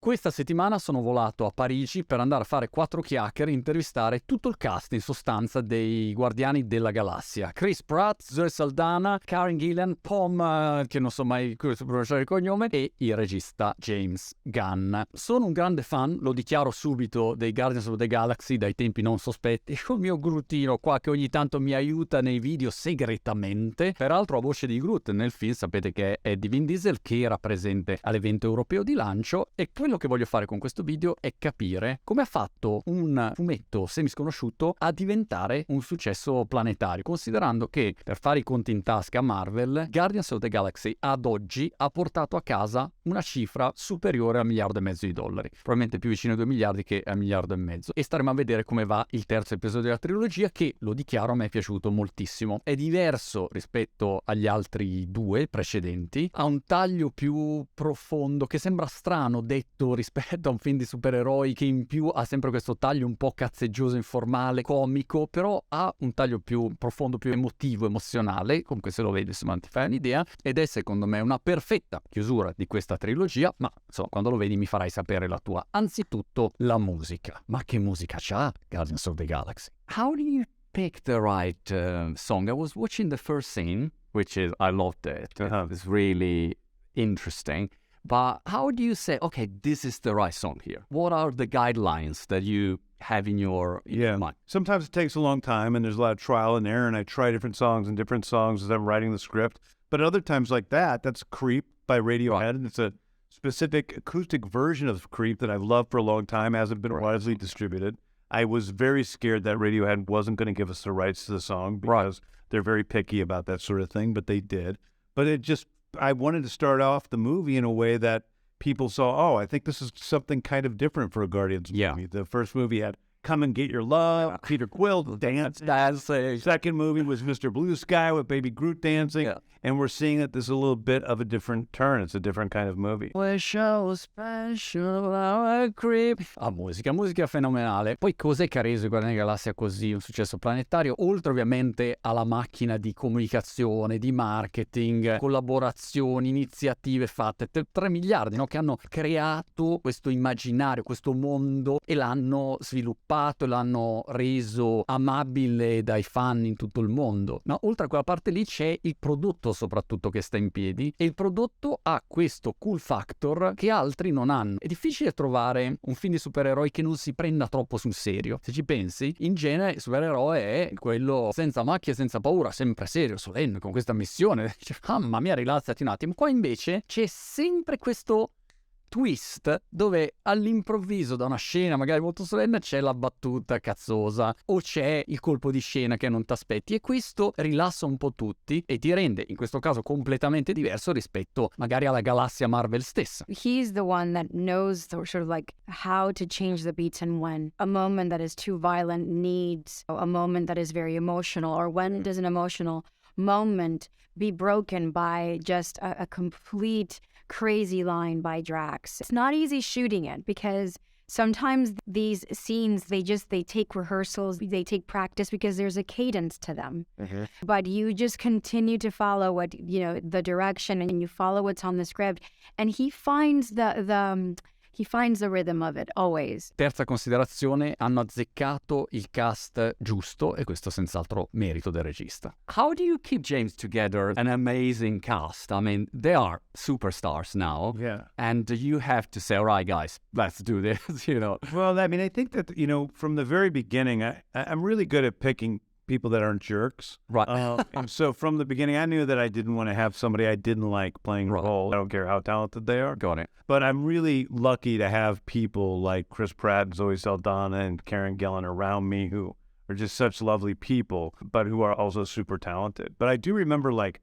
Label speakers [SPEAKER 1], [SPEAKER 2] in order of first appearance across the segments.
[SPEAKER 1] Questa settimana sono volato a Parigi per andare a fare 4 chiacchiere e intervistare tutto il cast in sostanza dei Guardiani della Galassia. Chris Pratt, Zoe Saldana, Karen Gillan, Pom, che non so mai come pronunciare il cognome, e il regista James Gunn. Sono un grande fan, lo dichiaro subito, dei Guardians of the Galaxy dai tempi non sospetti, col mio Grootino qua che ogni tanto mi aiuta nei video segretamente. Peraltro a voce di Groot nel film sapete che è di Vin Diesel, che era presente all'evento europeo di lancio, e quello che voglio fare con questo video è capire come ha fatto un fumetto semisconosciuto a diventare un successo planetario, considerando che, per fare i conti in tasca a Marvel, Guardians of the Galaxy ad oggi ha portato a casa una cifra superiore a $1,5 miliardi di dollari, probabilmente più vicino ai 2 miliardi che a $1,5 miliardi, e staremo a vedere come va il terzo episodio della trilogia, che, lo dichiaro, a me è piaciuto moltissimo. È diverso rispetto agli altri 2 precedenti, ha un taglio più profondo che sembra strano detto rispetto a un film di supereroi, che in più ha sempre questo taglio un po' cazzeggioso, informale, comico, però ha un taglio più profondo, più emotivo, emozionale. Comunque se lo vedi insomma ti fai un'idea, ed è secondo me una perfetta chiusura di questa trilogia. Ma insomma, quando lo vedi mi farai sapere la tua. Anzitutto la musica. Ma che musica c'ha Guardians of the Galaxy? How do you pick the right song? I was watching the first scene, which is, I loved it. It's really interesting. But how do you say, okay, this is the right song here? What are the guidelines that you have in your mind?
[SPEAKER 2] Sometimes it takes a long time and there's a lot of trial and error, and I try different songs as I'm writing the script. But other times like that's Creep by Radiohead, and it's a specific acoustic version of Creep that I've loved for a long time, hasn't been widely distributed. I was very scared that Radiohead wasn't going to give us the rights to the song because they're very picky about that sort of thing, but they did. But I wanted to start off the movie in a way that people saw, I think this is something kind of different for a Guardians movie. The first movie had Come and Get Your Love, Peter Quill dancing. Second movie was Mr. Blue Sky with Baby Groot dancing. And we're seeing that there's a little bit of a different turn. It's a different kind of movie.
[SPEAKER 1] Musica fenomenale. Poi cos'è che ha reso i Guardiani della Galassia così un successo planetario? Oltre ovviamente alla macchina di comunicazione, di marketing, collaborazioni, iniziative fatte, 3 miliardi, no? Che hanno creato questo immaginario, questo mondo, e l'hanno sviluppato e l'hanno reso amabile dai fan in tutto il mondo. Ma oltre a quella parte lì c'è il prodotto soprattutto che sta in piedi, e il prodotto ha questo cool factor che altri non hanno. È difficile trovare un film di supereroi che non si prenda troppo sul serio. Se ci pensi, in genere il supereroe è quello senza macchie, senza paura, sempre serio, solenne, con questa missione. Mamma mia, rilassati un attimo. Qua invece c'è sempre questo twist dove all'improvviso, da una scena magari molto solenne, c'è la battuta cazzosa o c'è il colpo di scena che non ti aspetti, e questo rilassa un po' tutti e ti rende in questo caso completamente diverso rispetto magari alla galassia Marvel stessa.
[SPEAKER 3] He's the one that knows sort of like how to change the beats, and when a moment that is too violent needs a moment that is very emotional, or when does an emotional moment be broken by just a complete crazy line by Drax. It's not easy shooting it because sometimes these scenes, they take rehearsals, they take practice because there's a cadence to them. But you just continue to follow what, the direction, and you follow what's on the script, and he finds he finds the rhythm of it, always.
[SPEAKER 1] Terza considerazione, hanno azzeccato il cast giusto, e questo senz'altro merito del regista. How do you keep, James, together an amazing cast? I mean, they are superstars now.
[SPEAKER 2] Yeah.
[SPEAKER 1] And you have to say, all right, guys, let's do this,
[SPEAKER 2] Well, I mean, I think that, from the very beginning, I'm really good at picking people that aren't jerks.
[SPEAKER 1] Right.
[SPEAKER 2] And so from the beginning, I knew that I didn't want to have somebody I didn't like playing a role. I don't care how talented they are.
[SPEAKER 1] Got it.
[SPEAKER 2] But I'm really lucky to have people like Chris Pratt and Zoe Saldana and Karen Gillan around me who are just such lovely people, but who are also super talented. But I do remember, like,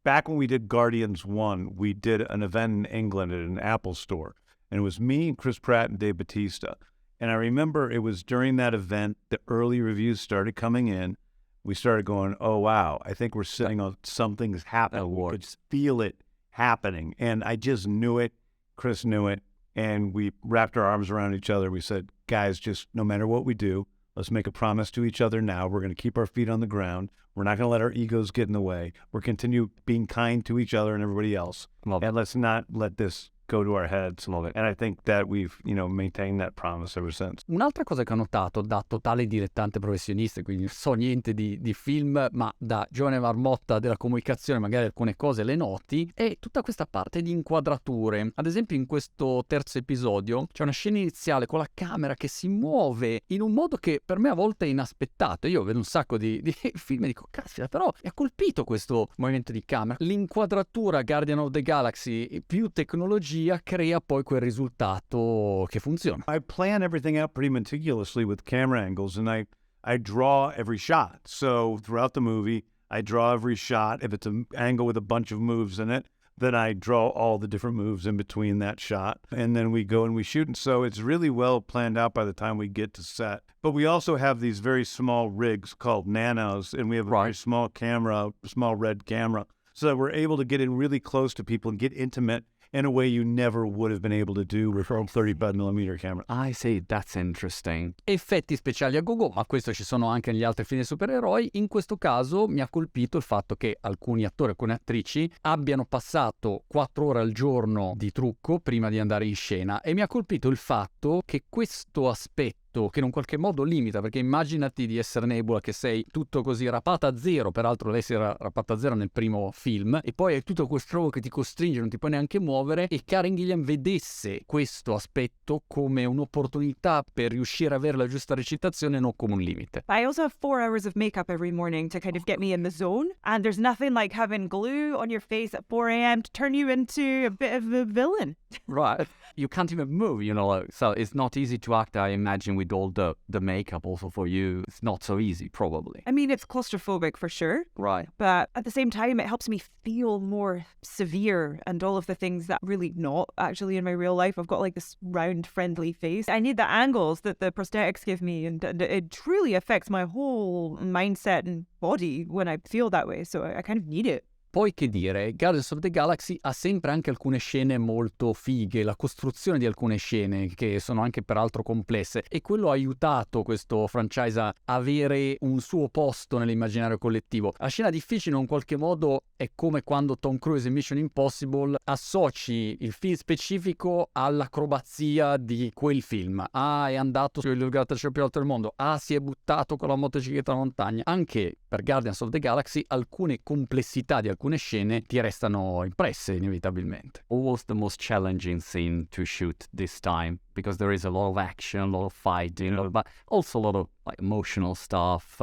[SPEAKER 2] back when we did Guardians 1, we did an event in England at an Apple store. And it was me, Chris Pratt, and Dave Bautista. And I remember it was during that event, the early reviews started coming in. We started going, oh, wow, I think we're sitting on something's happening. We could feel it happening. And I just knew it. Chris knew it. And we wrapped our arms around each other. We said, guys, just no matter what we do, let's make a promise to each other now. We're going to keep our feet on the ground. We're not going to let our egos get in the way. We're continue being kind to each other and everybody else. And let's not let this go to our heads. And I think that we've, maintained that promise ever since.
[SPEAKER 1] Un'altra cosa che ho notato da totale dilettante professionista, quindi non so niente di film, ma da giovane marmotta della comunicazione magari alcune cose le noti, è tutta questa parte di inquadrature. Ad esempio in questo terzo episodio c'è una scena iniziale con la camera che si muove in un modo che per me a volte è inaspettato. Io vedo un sacco di film e dico, caspita, però mi ha colpito questo movimento di camera. L'inquadratura Guardian of the Galaxy più tecnologia crea poi quel risultato che funziona.
[SPEAKER 2] I plan everything out pretty meticulously with camera angles, and I draw every shot. So throughout the movie, I draw every shot. If it's an angle with a bunch of moves in it, then I draw all the different moves in between that shot. And then we go and we shoot. And so it's really well planned out by the time we get to set. But we also have these very small rigs called nanos, and we have a very small camera, small red camera, so that we're able to get in really close to people and get intimate in a way you never would have been able to do with a 35mm camera.
[SPEAKER 1] I see, that's interesting. Effetti speciali a go-go, ma questo ci sono anche negli altri film di supereroi. In questo caso mi ha colpito il fatto che alcuni attori e alcune attrici abbiano passato 4 ore al giorno di trucco prima di andare in scena, e mi ha colpito il fatto che questo aspetto che in un qualche modo limita, perché immaginati di essere Nebula che sei tutto così rapata a zero, peraltro lei si era rapata a zero nel primo film, e poi è tutto questo che ti costringe, non ti puoi neanche muovere, e Karen Gillan vedesse questo aspetto come un'opportunità per riuscire a avere la giusta recitazione, non come un limite.
[SPEAKER 4] I also have 4 hours of makeup every morning to kind of get me in the zone, and there's nothing like having glue on your face at 4 a.m. to turn you into a bit of a villain.
[SPEAKER 1] Right. You can't even move, so it's not easy to act, I imagine, with all the makeup also for you. It's not so easy, probably.
[SPEAKER 4] I mean, it's claustrophobic for sure.
[SPEAKER 1] Right.
[SPEAKER 4] But at the same time, it helps me feel more severe and all of the things that really not actually in my real life. I've got like this round, friendly face. I need the angles that the prosthetics give me, and it truly affects my whole mindset and body when I feel that way. So I kind of need it.
[SPEAKER 1] Poi che dire, Guardians of the Galaxy ha sempre anche alcune scene molto fighe, la costruzione di alcune scene che sono anche peraltro complesse, e quello ha aiutato questo franchise a avere un suo posto nell'immaginario collettivo. La scena difficile in un qualche modo è come quando Tom Cruise in Mission Impossible associ il film specifico all'acrobazia di quel film. Ah, è andato sul grattacielo più alto del mondo. Ah, si è buttato con la motocicletta alla montagna. Anche per Guardians of the Galaxy alcune complessità di alcune scene ti restano impresse inevitabilmente. What was the most challenging scene to shoot this time? Because there is a lot of action, a lot of fighting, but also a lot of emotional stuff.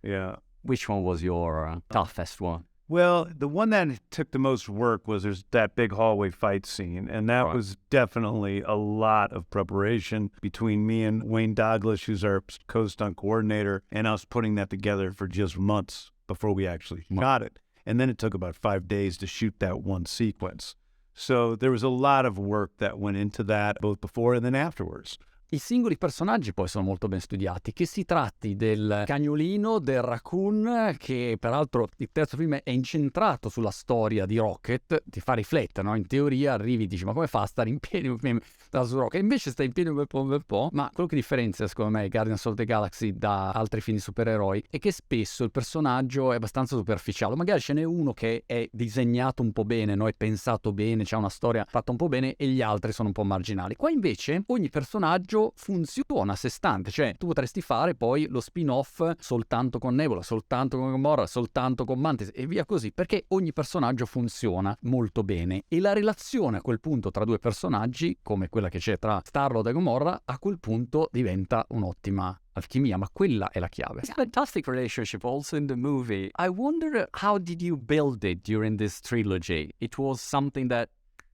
[SPEAKER 2] Yeah.
[SPEAKER 1] Which one was your toughest one?
[SPEAKER 2] Well, the one that took the most work was there's that big hallway fight scene, and that was definitely a lot of preparation between me and Wayne Douglas, who's our co-stunt coordinator, and us putting that together for just months before we actually shot it. And then it took about 5 days to shoot that one sequence. So there was a lot of work that went into that, both before and then afterwards.
[SPEAKER 1] I singoli personaggi poi sono molto ben studiati, che si tratti del cagnolino, del raccoon, che peraltro il terzo film è incentrato sulla storia di Rocket, ti fa riflettere, no? In teoria arrivi e dici, ma come fa a stare in piedi su Rocket? Invece sta in piedi un bel po', ma quello che differenzia secondo me Guardians of the Galaxy da altri film di supereroi è che spesso il personaggio è abbastanza superficiale, magari ce n'è uno che è disegnato un po' bene, no? È pensato bene, c'è una storia fatta un po' bene, e gli altri sono un po' marginali. Qua invece ogni personaggio funziona a sé stante, cioè tu potresti fare poi lo spin-off soltanto con Nebula, soltanto con Gamora, soltanto con Mantis e via così, perché ogni personaggio funziona molto bene, e la relazione a quel punto tra due personaggi, come quella che c'è tra Star-Lord e Gamora, a quel punto diventa un'ottima alchimia, ma quella è la chiave. It's a fantastic relationship also in the movie. I wonder how did you build it during this trilogy? It was something that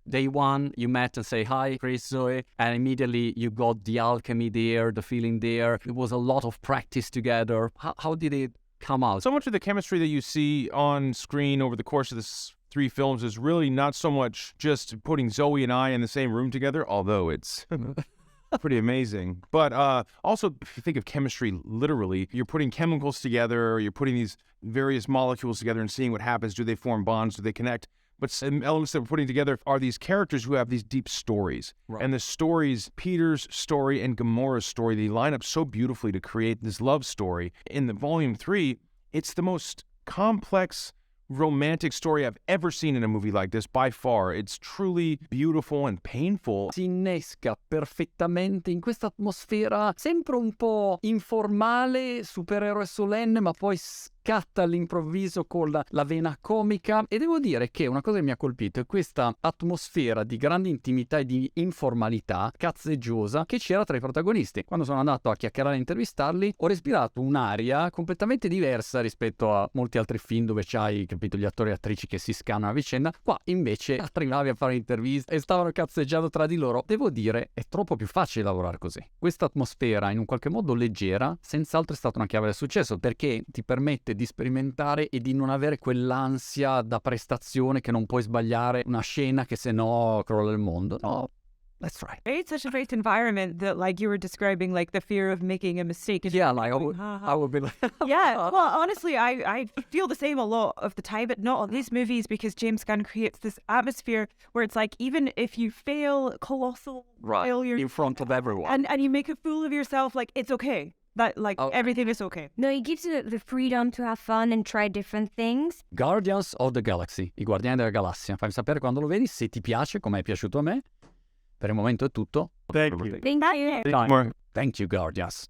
[SPEAKER 1] day one, you met and say, hi, Chris, Zoe, and immediately you got the alchemy there, the feeling there. It was a lot of practice together. How did it come out?
[SPEAKER 5] So much of the chemistry that you see on screen over the course of this 3 films is really not so much just putting Zoe and I in the same room together, although it's pretty amazing. But also, if you think of chemistry literally, you're putting chemicals together, you're putting these various molecules together and seeing what happens. Do they form bonds? Do they connect? But some elements that we're putting together are these characters who have these deep stories. Right. And the stories, Peter's story and Gamora's story, they line up so beautifully to create this love story. In the Volume 3, it's the most complex romantic story I've ever seen in a movie like this by far. It's truly beautiful and painful.
[SPEAKER 1] Si innesca perfettamente in questa atmosfera sempre un po' informale, supereroe solenne, ma poi scatta all'improvviso con la vena comica. E devo dire che una cosa che mi ha colpito è questa atmosfera di grande intimità e di informalità cazzeggiosa che c'era tra i protagonisti. Quando sono andato a chiacchierare e intervistarli, ho respirato un'aria completamente diversa rispetto a molti altri film dove c'hai, capito, gli attori e attrici che si scannano a vicenda. Qua invece arrivavi a fare un'intervista e stavano cazzeggiando tra di loro. Devo dire, è troppo più facile lavorare così. Questa atmosfera in un qualche modo leggera senz'altro è stata una chiave del successo, perché ti permette di sperimentare e di non avere quell'ansia da prestazione che non puoi sbagliare una scena che se no crolla il mondo. No, let's try.
[SPEAKER 4] It's such a great environment that, like you were describing, like the fear of making a mistake. And
[SPEAKER 1] Yeah, like I would be like...
[SPEAKER 4] yeah, well, honestly, I feel the same a lot of the time, but not on these movies, because James Gunn creates this atmosphere where it's like, even if you fail colossal failure
[SPEAKER 1] in front of everyone.
[SPEAKER 4] and you make a fool of yourself, like, it's okay. That, like, everything is okay.
[SPEAKER 6] No, it gives you the freedom to have fun and try different things.
[SPEAKER 1] Guardians of the Galaxy, i Guardiani della Galassia. Fammi sapere quando lo vedi, se ti piace, come è piaciuto a me. Per il momento è tutto.
[SPEAKER 2] Thank you.
[SPEAKER 6] Thank you.
[SPEAKER 1] Thank you, Guardians.